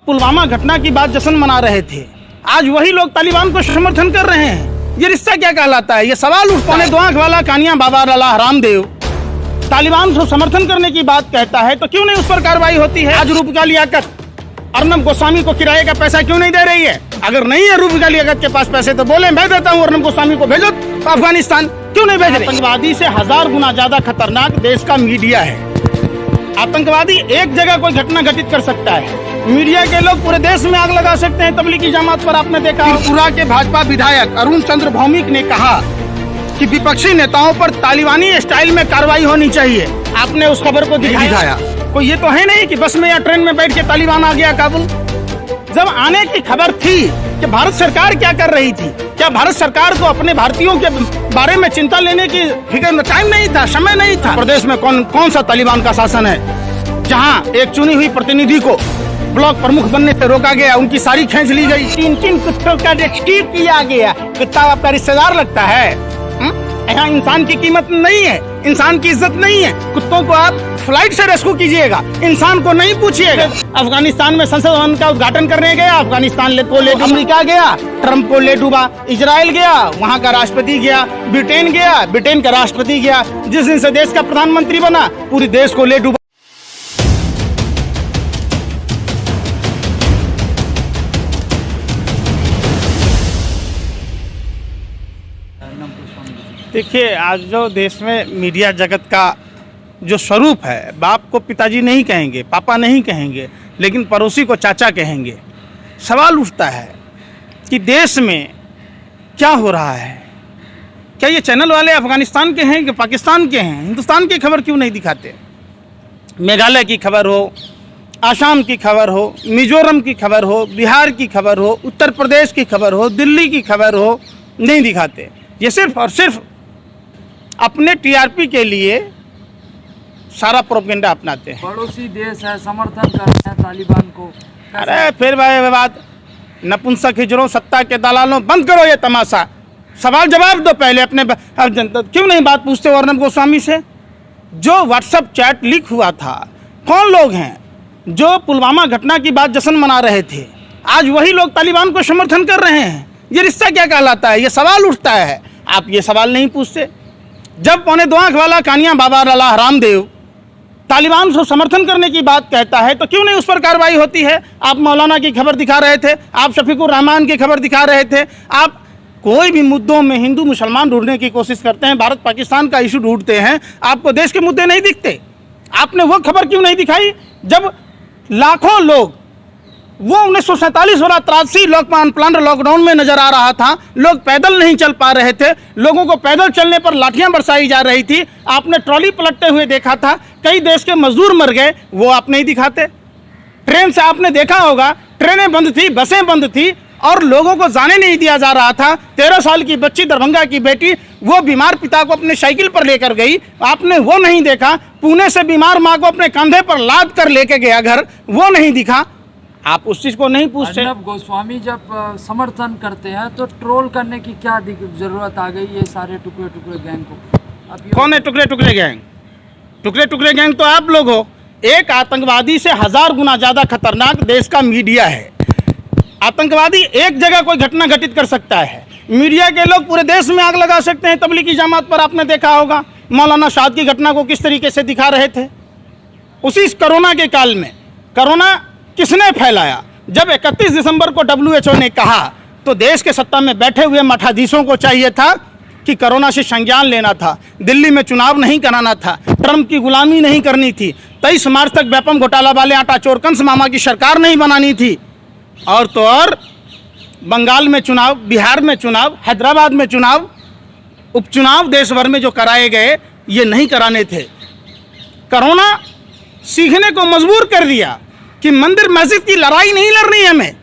पुलवामा घटना की बात जश्न मना रहे थे, आज वही लोग तालिबान को समर्थन कर रहे हैं। ये रिश्ता क्या कहलाता है? ये सवाल उठ पौने 2 आंख वाला कानिया बाबा लाला हरामदेव तालिबान को समर्थन करने की बात कहता है तो क्यों नहीं उस पर कार्रवाई होती है? आज रूपका लियाकत अर्नब गोस्वामी को किराए का पैसा क्यों नहीं दे रही है? अगर नहीं है रूपका लियाकत के पास पैसे तो बोले मैं देता हूँ अर्नब गोस्वामी को, भेजो अफगानिस्तान, क्यों नहीं भेज रहे? आतंकवादी से 1000 गुना ज्यादा खतरनाक देश का मीडिया है। आतंकवादी एक जगह कोई घटना घटित कर सकता है, मीडिया के लोग पूरे देश में आग लगा सकते हैं। तबलीगी जमात पर आपने देखा, त्रिपुरा के भाजपा विधायक अरुण चंद्र भौमिक ने कहा कि विपक्षी नेताओं पर तालिबानी स्टाइल में कार्रवाई होनी चाहिए। आपने उस खबर को दिखाया। कोई ये तो है नहीं कि बस में या ट्रेन में बैठ के तालिबान आ गया काबुल। जब आने की खबर थी कि भारत सरकार क्या कर रही थी, क्या भारत सरकार को अपने भारतीयों के बारे में चिंता लेने की फिक्र टाइम नहीं था, समय नहीं था? प्रदेश में कौन सा तालिबान का शासन है जहाँ एक चुनी हुई प्रतिनिधि को ब्लॉक प्रमुख बनने से रोका गया, उनकी सारी खींच ली गई, 3 कुत्तों का रेस्क्यू किया गया। कुत्ता आपका रिश्तेदार लगता है? यहाँ इंसान की कीमत नहीं है, इंसान की इज्जत नहीं है। कुत्तों को आप फ्लाइट से रेस्क्यू कीजिएगा, इंसान को नहीं पूछिएगा। अफगानिस्तान में संसद भवन का उद्घाटन करने गया, अफगानिस्तान को ले अमेरिका गया, ट्रंप को ले डूबा, इजराइल गया, वहाँ का राष्ट्रपति गया, ब्रिटेन गया, ब्रिटेन का राष्ट्रपति गया, जिस दिन से देश का प्रधानमंत्री बना पूरे देश को ले डूबा। देखिए, आज जो देश में मीडिया जगत का जो स्वरूप है, बाप को पिताजी नहीं कहेंगे, पापा नहीं कहेंगे, लेकिन पड़ोसी को चाचा कहेंगे। सवाल उठता है कि देश में क्या हो रहा है? क्या ये चैनल वाले अफगानिस्तान के हैं कि पाकिस्तान के हैं? हिंदुस्तान की खबर क्यों नहीं दिखाते? मेघालय की खबर हो, आसाम की खबर हो, मिजोरम की खबर हो, बिहार की खबर हो, उत्तर प्रदेश की खबर हो, दिल्ली की खबर हो, नहीं दिखाते। ये सिर्फ और सिर्फ अपने टीआरपी के लिए सारा प्रोपेगेंडा अपनाते हैं। पड़ोसी देश है, समर्थन कर रहे हैं तालिबान को। अरे फिर भाई बात नपुंसक हिजड़ों, सत्ता के दलालों, बंद करो ये तमाशा। सवाल जवाब दो पहले अपने जनता। क्यों नहीं बात पूछते अर्नब गोस्वामी से? जो व्हाट्सएप चैट लीक हुआ था, कौन लोग हैं जो पुलवामा घटना की बात जश्न मना रहे थे, आज वही लोग तालिबान को समर्थन कर रहे हैं। ये रिश्ता क्या कहलाता है? ये सवाल उठता है। आप ये सवाल नहीं पूछते। जब पौने 2 आंख वाला कानिया बाबा लाला हरामदेव तालिबान को समर्थन करने की बात कहता है तो क्यों नहीं उस पर कार्रवाई होती है? आप मौलाना की खबर दिखा रहे थे, आप शफीकुर रहमान की खबर दिखा रहे थे, आप कोई भी मुद्दों में हिंदू मुसलमान ढूंढने की कोशिश करते हैं, भारत पाकिस्तान का इशू ढूंढते हैं, आपको देश के मुद्दे नहीं दिखते। आपने वो खबर क्यों नहीं दिखाई जब लाखों लोग वो 1947 वाला त्रासदी अनप्लान्ड लॉकडाउन में नजर आ रहा था, लोग पैदल नहीं चल पा रहे थे, लोगों को पैदल चलने पर लाठियां बरसाई जा रही थी, आपने ट्रॉली पलटते हुए देखा था, कई देश के मजदूर मर गए, वो आप नहीं दिखाते। ट्रेन से आपने देखा होगा, ट्रेनें बंद थी, बसें बंद थी और लोगों को जाने नहीं दिया जा रहा था। 13 साल की बच्ची, दरभंगा की बेटी, वो बीमार पिता को अपने साइकिल पर लेकर गई, आपने वो नहीं देखा। पुणे से बीमार माँ को अपने कंधे पर लाद कर लेके गया घर, वो नहीं दिखा। आप उस चीज को नहीं पूछते। अर्नब गोस्वामी जब समर्थन करते हैं तो ट्रोल करने की क्या जरूरत आ गई ये सारे टुकड़े टुकड़े गैंग को? कौन है टुकड़े टुकड़े गैंग? टुकड़े टुकड़े गैंग तो आप लोग हो। एक आतंकवादी से 1000 गुना ज्यादा खतरनाक देश का मीडिया है। आतंकवादी एक जगह कोई घटना घटित कर सकता है, मीडिया के लोग पूरे देश में आग लगा सकते हैं। तबलीगी जमात पर आपने देखा होगा, मौलाना शाद की घटना को किस तरीके से दिखा रहे थे। उसी कोरोना के काल में कोरोना किसने फैलाया? जब 31 दिसंबर को WHO ने कहा तो देश के सत्ता में बैठे हुए मठाधीशों को चाहिए था कि कोरोना से संज्ञान लेना था, दिल्ली में चुनाव नहीं कराना था, ट्रंप की गुलामी नहीं करनी थी, 23 मार्च तक व्यापम घोटाला वाले आटा चोर कंस मामा की सरकार नहीं बनानी थी, और तो और बंगाल में चुनाव, बिहार में चुनाव, हैदराबाद में चुनाव, उपचुनाव देश भर में जो कराए गए ये नहीं कराने थे। कोरोना सीखने को मजबूर कर दिया कि मंदिर मस्जिद की लड़ाई नहीं लड़नी है,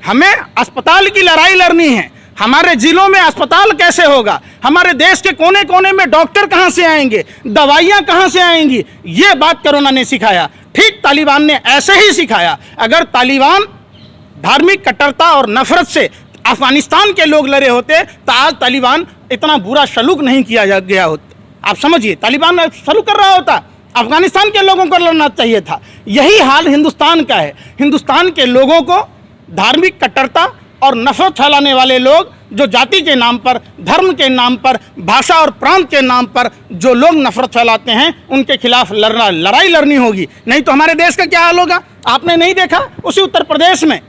हमें अस्पताल की लड़ाई लड़नी है। हमारे जिलों में अस्पताल कैसे होगा, हमारे देश के कोने कोने में डॉक्टर कहां से आएंगे, दवाइयां कहां से आएंगी, ये बात कोरोना ने सिखाया। ठीक तालिबान ने ऐसे ही सिखाया। अगर तालिबान धार्मिक कट्टरता और नफरत से अफगानिस्तान के लोग लड़े होते तो आज तालिबान इतना बुरा सलूक नहीं किया गया होता। आप समझिए, तालिबान सलूक कर रहा होता अफगानिस्तान के लोगों को लड़ना चाहिए था। यही हाल हिंदुस्तान का है। हिंदुस्तान के लोगों को धार्मिक कट्टरता और नफरत फैलाने वाले लोग, जो जाति के नाम पर, धर्म के नाम पर, भाषा और प्रांत के नाम पर जो लोग नफरत फैलाते हैं, उनके खिलाफ लड़ाई लड़नी होगी, नहीं तो हमारे देश का क्या हाल होगा। आपने नहीं देखा उसी उत्तर प्रदेश में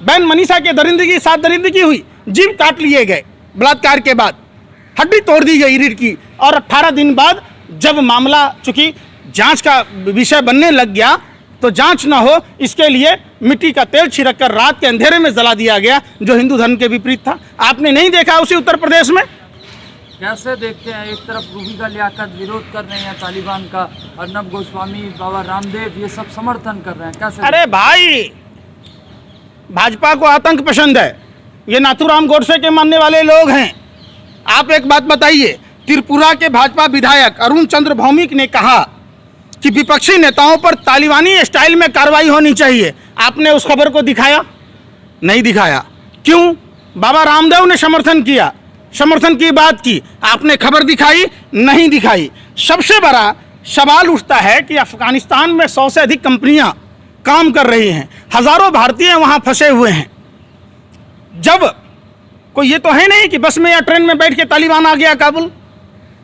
बहन मनीषा के दरिंदगी साथ दरिंदगी हुई, जीभ काट लिए गए बलात्कार के बाद, हड्डी तोड़ दी गई रीढ़ की, और 18 दिन बाद जब मामला चूंकि जांच का विषय बनने लग गया तो जांच ना हो इसके लिए मिट्टी का तेल छिड़क कर रात के अंधेरे में जला दिया गया, जो हिंदू धर्म के विपरीत था। आपने नहीं देखा उसी उत्तर प्रदेश में? कैसे देखते हैं, एक तरफ रूबी का लियाकत विरोध कर रहे हैं तालिबान का, अर्नब गोस्वामी, बाबा रामदेव ये सब समर्थन कर रहे हैं, कैसे? अरे भाई, भाजपा को आतंक पसंद है, ये नाथूराम गोडसे के मानने वाले लोग हैं। आप एक बात बताइए, त्रिपुरा के भाजपा विधायक अरुण चंद्र भौमिक ने कहा कि विपक्षी नेताओं पर तालिबानी स्टाइल में कार्रवाई होनी चाहिए। आपने उस खबर को दिखाया? नहीं दिखाया। क्यों? बाबा रामदेव ने समर्थन किया, समर्थन की बात की, आपने खबर दिखाई? नहीं दिखाई। सबसे बड़ा सवाल उठता है कि अफगानिस्तान में 100 से अधिक कंपनियां काम कर रही हैं, हजारों भारतीय वहां फंसे हुए हैं। जब कोई ये तो है नहीं कि बस में या ट्रेन में बैठ के तालिबान आ गया काबुल।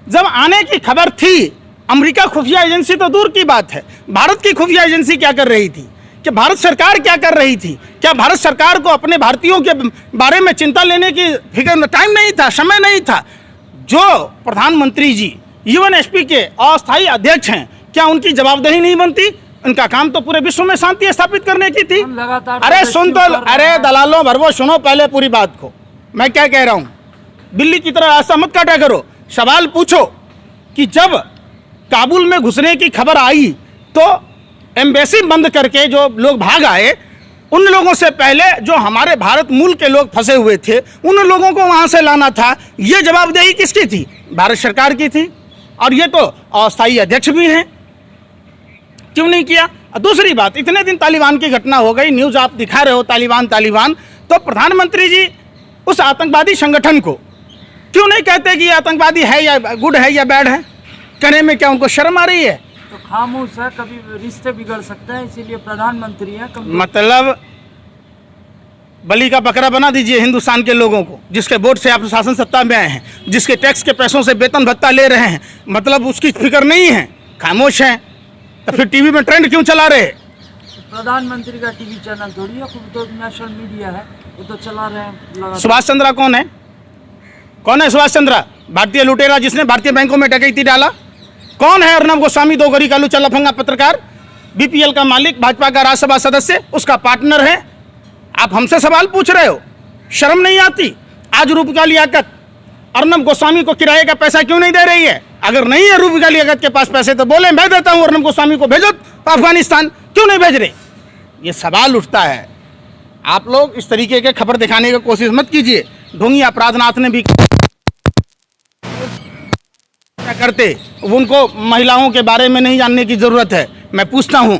जब आने की खबर थी, अमेरिका खुफिया एजेंसी तो दूर की बात है, भारत की खुफिया एजेंसी क्या कर रही थी, कि भारत सरकार क्या कर रही थी? क्या भारत सरकार को अपने भारतीयों के बारे में चिंता लेने की फिक्र, टाइम नहीं था, समय नहीं था? जो प्रधानमंत्री जी यूएनएसपी के अस्थायी अध्यक्ष हैं, क्या उनकी जवाबदेही नहीं बनती? उनका काम तो पूरे विश्व में शांति स्थापित करने की थी। लगातार अरे सुन तो, अरे दलालों भरवो, सुनो पहले पूरी बात को। मैं क्या कह रहा हूं, बिल्ली की तरह रास्ता मत काटा करो। सवाल पूछो कि जब काबुल में घुसने की खबर आई तो एम्बेसी बंद करके जो लोग भाग आए, उन लोगों से पहले जो हमारे भारत मूल के लोग फंसे हुए थे, उन लोगों को वहां से लाना था। ये जवाबदेही किसकी थी? भारत सरकार की थी। और ये तो अस्थायी अध्यक्ष भी हैं, क्यों नहीं किया? दूसरी बात, इतने दिन तालिबान की घटना हो गई, न्यूज़ आप दिखा रहे हो तालिबान तालिबान, तो प्रधानमंत्री जी उस आतंकवादी संगठन को क्यों नहीं कहते कि ये आतंकवादी है या गुड है या बैड है? कहने में क्या उनको शर्म आ रही है? तो खामोश है, कभी रिश्ते बिगड़ सकते हैं, इसीलिए प्रधानमंत्री है। मतलब बलि का बकरा बना दीजिए हिंदुस्तान के लोगों को, जिसके वोट से आप शासन सत्ता में आए हैं, जिसके टैक्स के पैसों से वेतन भत्ता ले रहे हैं, मतलब उसकी फिक्र नहीं है, खामोश है। तो फिर टीवी में ट्रेंड क्यों चला रहे? प्रधानमंत्री का टीवी चैनल थोड़ी है, खुद तो नेशनल मीडिया है, वो तो चला रहे हैं। सुभाष चंद्रा कौन है? कौन है सुभाष चंद्रा? भारतीय लुटेरा जिसने भारतीय बैंकों में डकैती डाला। कौन है अर्नब गोस्वामी? दो गरी कालू चल्लाफंगा पत्रकार, बीपीएल का मालिक, भाजपा का राज्यसभा सदस्य, उसका पार्टनर है। आप हमसे सवाल पूछ रहे हो, शर्म नहीं आती? आज रूप का लियाकत अर्नब गोस्वामी को किराए का पैसा क्यों नहीं दे रही है? अगर नहीं है रूप का लियाकत के पास पैसे तो बोले मैं देता हूं, अर्नब गोस्वामी को भेजो अफगानिस्तान, क्यों नहीं भेज रहे? ये सवाल उठता है। आप लोग इस तरीके के खबर दिखाने की कोशिश मत कीजिए। ढोंगी अपराधनाथ ने भी क्या करते, उनको महिलाओं के बारे में नहीं जानने की जरूरत है। मैं पूछता हूं,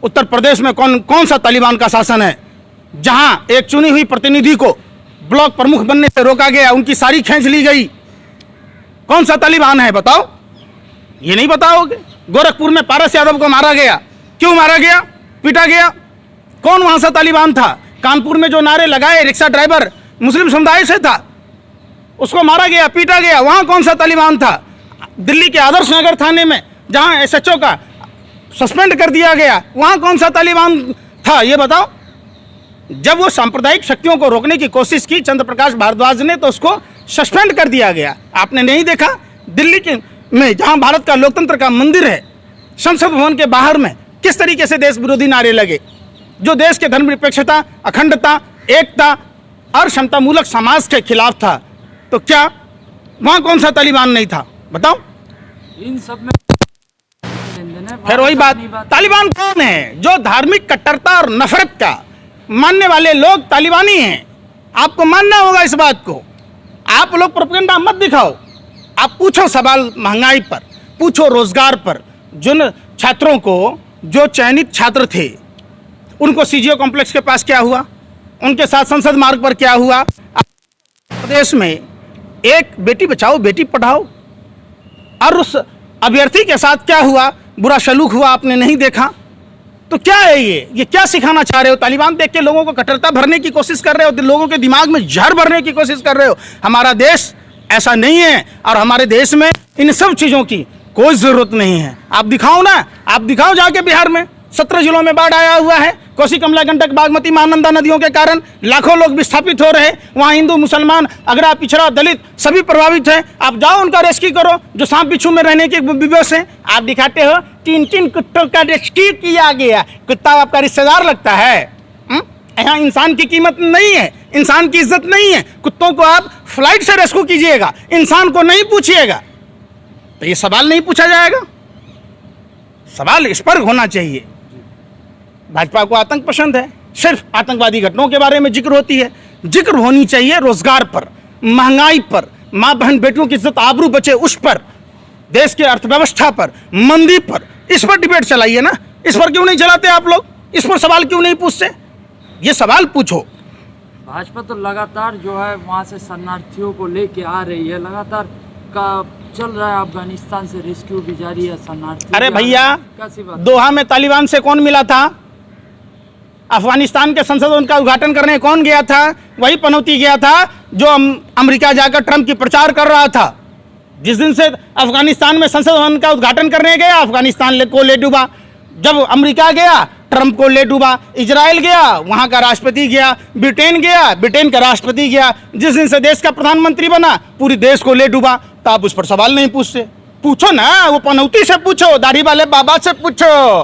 उत्तर प्रदेश में कौन सा तालिबान का शासन है जहां एक चुनी हुई प्रतिनिधि को ब्लॉक प्रमुख बनने से रोका गया, उनकी सारी खींच ली गई? कौन सा तालिबान है बताओ? ये नहीं बताओगे। गोरखपुर में पारस यादव को मारा गया, क्यों मारा गया? पीटा गया, कौन वहां से तालिबान था? कानपुर में जो नारे लगाए रिक्शा ड्राइवर मुस्लिम समुदाय से था, उसको मारा गया, पीटा गया, वहां कौन सा तालिबान था? दिल्ली के आदर्श नगर थाने में जहां एसएचओ का सस्पेंड कर दिया गया, वहां कौन सा तालिबान था? ये बताओ। जब वो सांप्रदायिक शक्तियों को रोकने की कोशिश की चंद्र प्रकाश भारद्वाज ने, तो उसको सस्पेंड कर दिया गया। आपने नहीं देखा दिल्ली के में जहां भारत का लोकतंत्र का मंदिर है, संसद भवन के बाहर में किस तरीके से देश विरोधी नारे लगे, जो देश के धर्मनिरपेक्षता, अखंडता, एकता और क्षमतामूलक समाज के खिलाफ था? तो क्या वहां कौन सा तालिबान नहीं था? बताओ। इन सब में फिर वही बात, तालिबान कौन है? जो धार्मिक कट्टरता और नफरत का मानने वाले लोग तालिबानी हैं। आपको मानना होगा इस बात को। आप लोग प्रोपेगेंडा मत दिखाओ। आप पूछो सवाल महंगाई पर, पूछो रोजगार पर। जिन छात्रों को, जो चयनित छात्र थे, उनको सीजीओ कॉम्प्लेक्स के पास क्या हुआ? उनके साथ संसद मार्ग पर क्या हुआ? प्रदेश में एक बेटी बचाओ बेटी पढ़ाओ, और उस अभ्यर्थी के साथ क्या हुआ बुरा सलूक हुआ आपने नहीं देखा, तो क्या है ये क्या सिखाना चाह रहे हो? तालिबान देख के लोगों को कट्टरता भरने की कोशिश कर रहे हो, लोगों के दिमाग में जहर भरने की कोशिश कर रहे हो। हमारा देश ऐसा नहीं है और हमारे देश में इन सब चीज़ों की कोई ज़रूरत नहीं है। आप दिखाओ ना, आप दिखाओ जाके बिहार में 17 जिलों में बाढ़ आया हुआ है, कोसी कमला गंडक बागमती महानंदा नदियों के कारण लाखों लोग विस्थापित हो रहे हैं। वहाँ हिंदू मुसलमान अगड़ा पिछड़ा दलित सभी प्रभावित हैं। आप जाओ उनका रेस्क्यू करो जो सांप बिच्छू में रहने के विवश हैं। आप दिखाते हो 3 कुत्तों का रेस्क्यू किया गया, कुत्ता आपका रिश्तेदार लगता है? यहाँ इंसान की कीमत नहीं है, इंसान की इज्जत नहीं है। कुत्तों को आप फ्लाइट से रेस्क्यू कीजिएगा, इंसान को नहीं पूछिएगा, तो ये सवाल नहीं पूछा जाएगा। सवाल इस पर होना चाहिए। भाजपा को आतंक पसंद है, सिर्फ आतंकवादी घटनाओं के बारे में जिक्र होती है। जिक्र होनी चाहिए रोजगार पर, महंगाई पर, माँ बहन बेटियों की इज्जत आबरू बचे उस पर, देश की अर्थव्यवस्था पर, मंदी पर, इस पर डिबेट चलाइए ना। इस पर क्यों नहीं चलाते आप लोग? इस पर सवाल क्यों नहीं पूछते? ये सवाल पूछो। भाजपा तो लगातार जो है वहाँ से शरणार्थियों को लेके आ रही है, लगातार का चल रहा है, अफगानिस्तान से रेस्क्यू भी जारी है, शरणार्थी। अरे भैया, कैसी बात? दोहा में तालिबान से कौन मिला था? अफगानिस्तान के संसद भवन का उद्घाटन करने कौन गया था? वही पनौती गया था जो अमेरिका जाकर ट्रंप की प्रचार कर रहा था। जिस दिन से अफगानिस्तान में संसद भवन का उद्घाटन करने गया, अफगानिस्तान को ले डूबा। जब अमेरिका गया, ट्रंप को ले डूबा। इजराइल गया, वहाँ का राष्ट्रपति गया। ब्रिटेन गया, ब्रिटेन का राष्ट्रपति गया। जिस दिन से देश का प्रधानमंत्री बना, पूरी देश को ले डूबा। तो आप उस पर सवाल नहीं पूछते? पूछो ना, वो पनौती से पूछो, दाढ़ी वाले बाबा से पूछो।